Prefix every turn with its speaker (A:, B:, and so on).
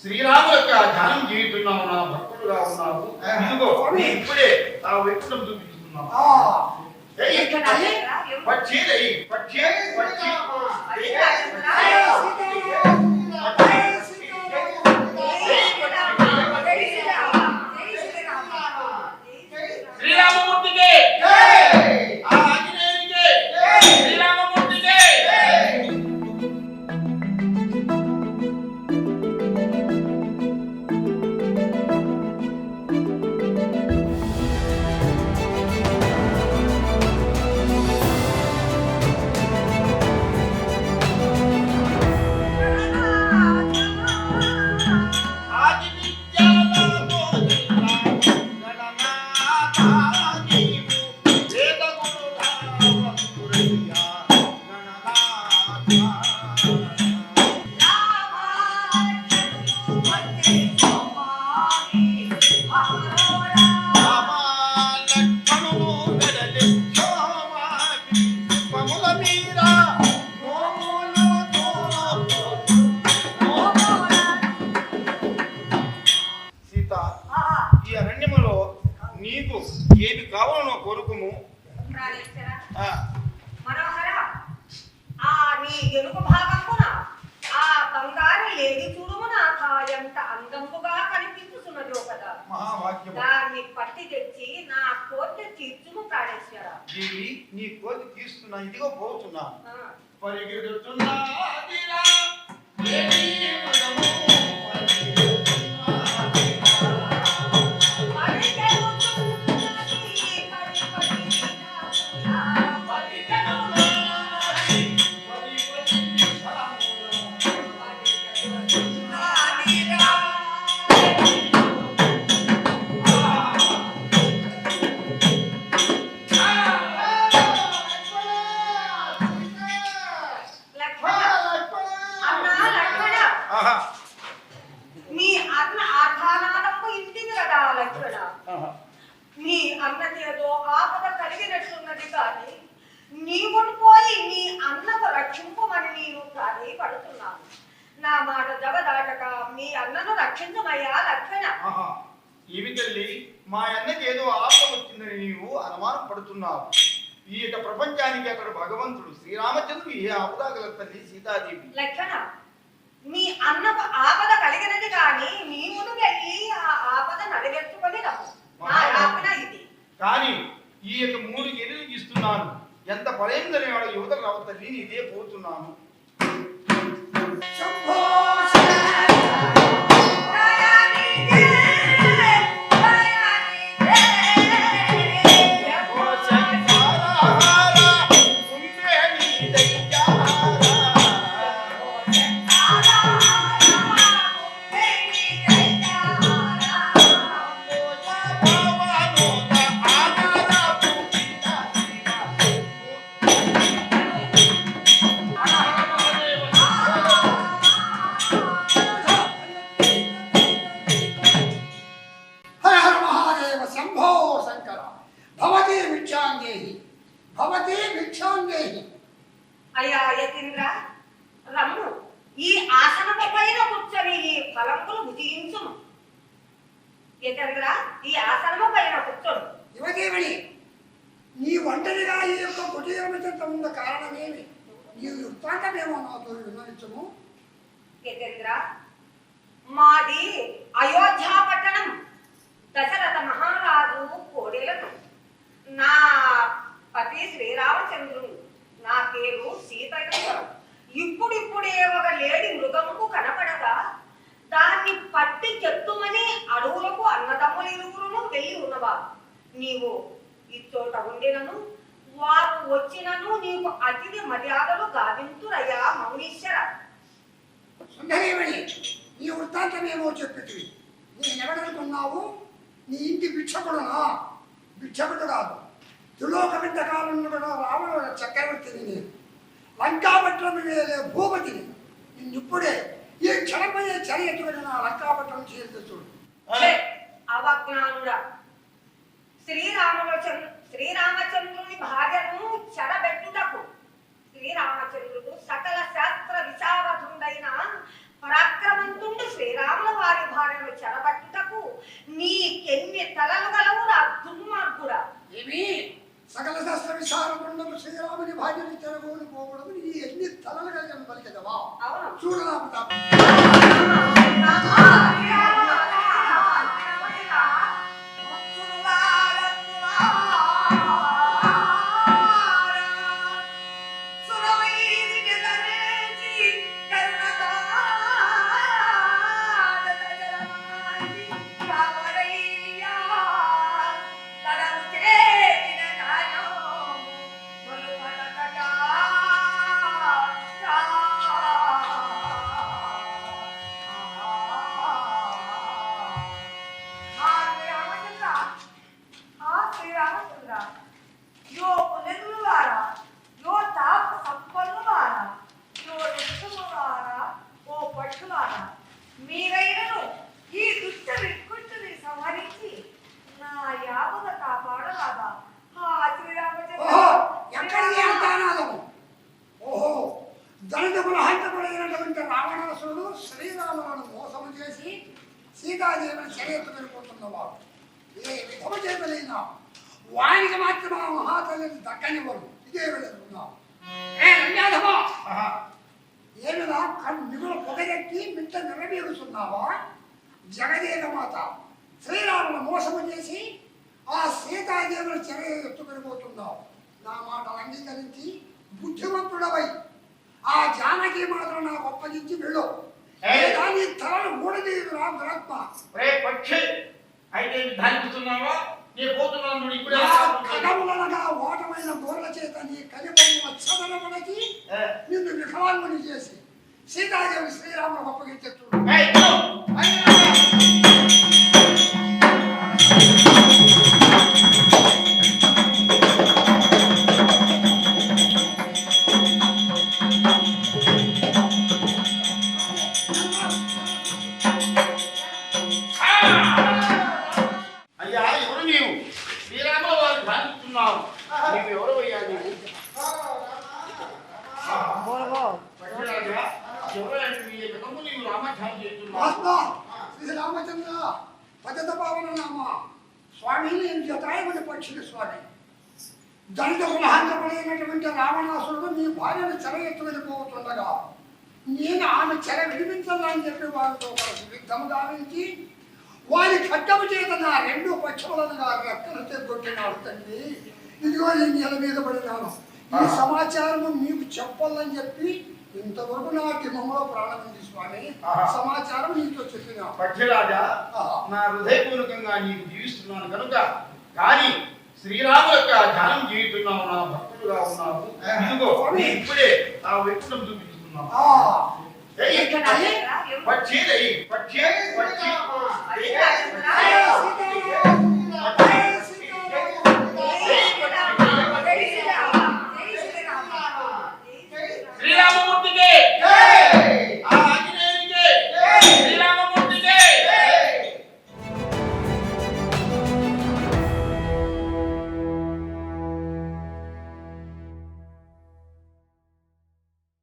A: శ్రీరాము యొక్క ధ్యానం చేయుతున్నావు, నా భక్తుడుగా ఉన్నావు. ఇదిగో ఇప్పుడే ఆ వ్యక్తులను చూపించుకున్నావు. పక్షి పక్షి పక్షి శ్రీరామమూర్తికి ఈ అరణ్యములో నీకు ఏది కావాలో కోరుకుము.
B: మనోహర, ఆ నీ ఎరుపు భాగమున ఆ బంగారు లేడి చూడుమున ఎంత అందంగా కనిపిస్తున్నదో కదా.
A: మహావాక్యము.
B: దాన్ని పట్టి తెచ్చి నా కోరిక తీర్చుము ప్రాణేశ్వర.
A: దేవి, నీ కోరిక తీస్తున్నా, ఇదిగో పోతున్నా.
B: మీ అన్న ఆధానాలకు ఇంటికి కదా లక్ష్మణ. మీ అన్నదేదో ఆపద కలిగినట్టున్నది కానీ నీవును పోయి నీ అన్నకు రక్షింపమని నేను ప్రాధేయపడుతున్నాను. నా మాట జగదాటక మీ అన్నను రక్షించమయ్యా లక్ష్మణ.
A: ఏమి తల్లి, మా అన్నకి ఏదో ఆపద వచ్చిందని నీవు అనుమానం పడుతున్నావు. ఈ యొక్క ప్రపంచానికి అక్కడ భగవంతుడు శ్రీరామచంద్రుడు ఏ ఆపద గల తల్లి సీతాదేవి.
B: లక్ష్మణ, మీ అన్నకు ఆపద కలిగినది కానీ నీవును వెళ్ళి ఆ ఆపద నడిగెట్టుకొని రమ్ము. ఇది
A: కానీ ఈ యొక్క 3 గిన్నెలు ఇస్తున్నాను. ఎంత భయం కలిగిన యువతలు రావు తల్లి, ఇదే పోతున్నాను.
B: అయ్యా యతీంద్ర, రమ్ము. ఈ ఆసనము పైన కూర్చొని ఈ ఫలములు భుజించుము. యతీంద్ర, ఈ ఆసనము పైన కూర్చోడు.
C: యువదేవుని, నీ ఒంటరిగా ఈ యొక్క కుటీరమితం ఉన్న కారణమేమి? నీ వృత్తాంతమేమో నాతో వివరించము.
B: యతీంద్ర, మాది అయోధ్య పట్టణం. దశరథ మహారాజు కోడెలను. నా పతి శ్రీరామచంద్రుడు. నా పేరు సీతయ్య. ఇప్పుడిప్పుడే ఒక లేడి మృగముకు కనపడగా దాన్ని పట్టి చెత్తుమని అడవులకు అన్నదమ్ములు ఇరువురును వెళ్ళి ఉన్నవా. నీవు ఈ చోట ఉండినను వారు వచ్చినను నీకు అతిథి మర్యాదలు గావింతురయ్యా మౌనీశ్వర.
C: సుందరేమణి, నీ వృత్తాంతమేమో చెప్పితివి. నేనెవడనుకున్నావు? నీ ఇంటి భిక్షకుడునా? భిక్షకుడు కాదు, త్రిలోక వింతకాలంలో కూడా రావణ చక్రవర్తిని నేను. లంకాపట్నం వేలే భూపతిని. నిన్నిప్పుడే ఈ క్షణమయ్యే చర్యటువంటి నా లంకాపట్నం చేసి చూడు.
B: అవజ్ఞానుడా, శ్రీరామచంద్రుని భార్యను చెడబెట్టుటకు శ్రీరామచంద్రుడు సకల శాస్త్ర విశారదుడైన పరాక్రమంతుడు శ్రీరాముల భార్యను చెరబట్టుటకు నీకెన్ని తలలు గలవు రా దుర్మార్గుడా.
C: ఏమి సకల శాస్త్ర విశారకుండము శ్రీరాముని భార్యని చెరగోని పోవడం నీ ఎన్ని తలలు కలిగిన పలికెదవా?
B: అవును.
C: చూడరా ప్రతాప్.
B: మీరైనను ఈ దుష్ట వికృతిని సంహరించి నా యావద కాపాడరాదా?
C: ఓహో ఎక్కడికి అంటానాదము? ఓహో దళితుల హంతకుడైనటువంటి రావణాసురుడు శ్రీరాములను మోసము చేసి సీతాదేవిని చెరెత్తుకెళ్ళిపోతున్నవాడు. ఏ విధము చేయగలిగినా వానికి మాత్రం ఆ మహాతల్లిని దక్కనివ్వడు. ఇదే వెళుతున్నావు ఏమిరా మిగులు పొగరెక్కి మిట్ట నిలబీరుతున్నావా? జగదేక మాత శ్రీరామును మోసము చేసి ఆ సీతాదేవుని చెర ఎత్తుకెళ్ళిపోతున్నావు. నా మాటలు అంగీకరించి బుద్ధిమంతుడవై ఆ జానకి మాత్రం నాకు అప్పగించి వెళ్ళు. దాని తలను మూడదీయురా దురాత్మ.
A: అయితే ధాన్యుతున్నావా? నీ పోతున్నాను ఇప్పుడే
C: కడములనగా ఓటమైన గోర్ల చేత నీ కలిపొమ్మ చదనమునకి నిన్ను వికలాంగుని చేసి సీతాదేవి శ్రీరామును అప్పగించేట్టుడు.
A: అయ్యా ఎవరు నీవు? శ్రీరాముల వారు ధాన్యుతున్నావు. నీవు ఎవరు అయ్యా? నీవు
C: శ్రీరామచంద్ర పదత పావన నామ స్వామి నేను జతాయమని పక్షులు స్వామి. దళిత కులహాంతపడైనటువంటి రావణాసురుడు నీ భార్యను చెర ఎత్తుకెళ్ళిపోతుండగా నేను ఆమె చెర విడిపించాలని చెప్పి వారితో కలిసి యుద్ధము గావించి వారి ఖడ్గము చేత నా రెండు పక్షములను రెక్కలు తెగొట్టినాడు తండ్రి. ఇదిగో నేను నెల మీద పడినాను. ఈ సమాచారము మీకు చెప్పాలని చెప్పి ఇంతవరకు నా దిమంలో ప్రాణం ఉంది స్వామి. సమాచారం నీతో చెప్పినా
A: పక్షిరాజా, నా హృదయపూర్వకంగా నీకు జీవిస్తున్నాను కనుక. కానీ శ్రీరాము యొక్క ధ్యానం చేయుతున్నావు, నా భక్తుడుగా ఉన్నావు. ఇదిగో ఇప్పుడే ఆ వ్యక్తులను చూపిస్తున్నావు. పక్షి పక్షి పక్షి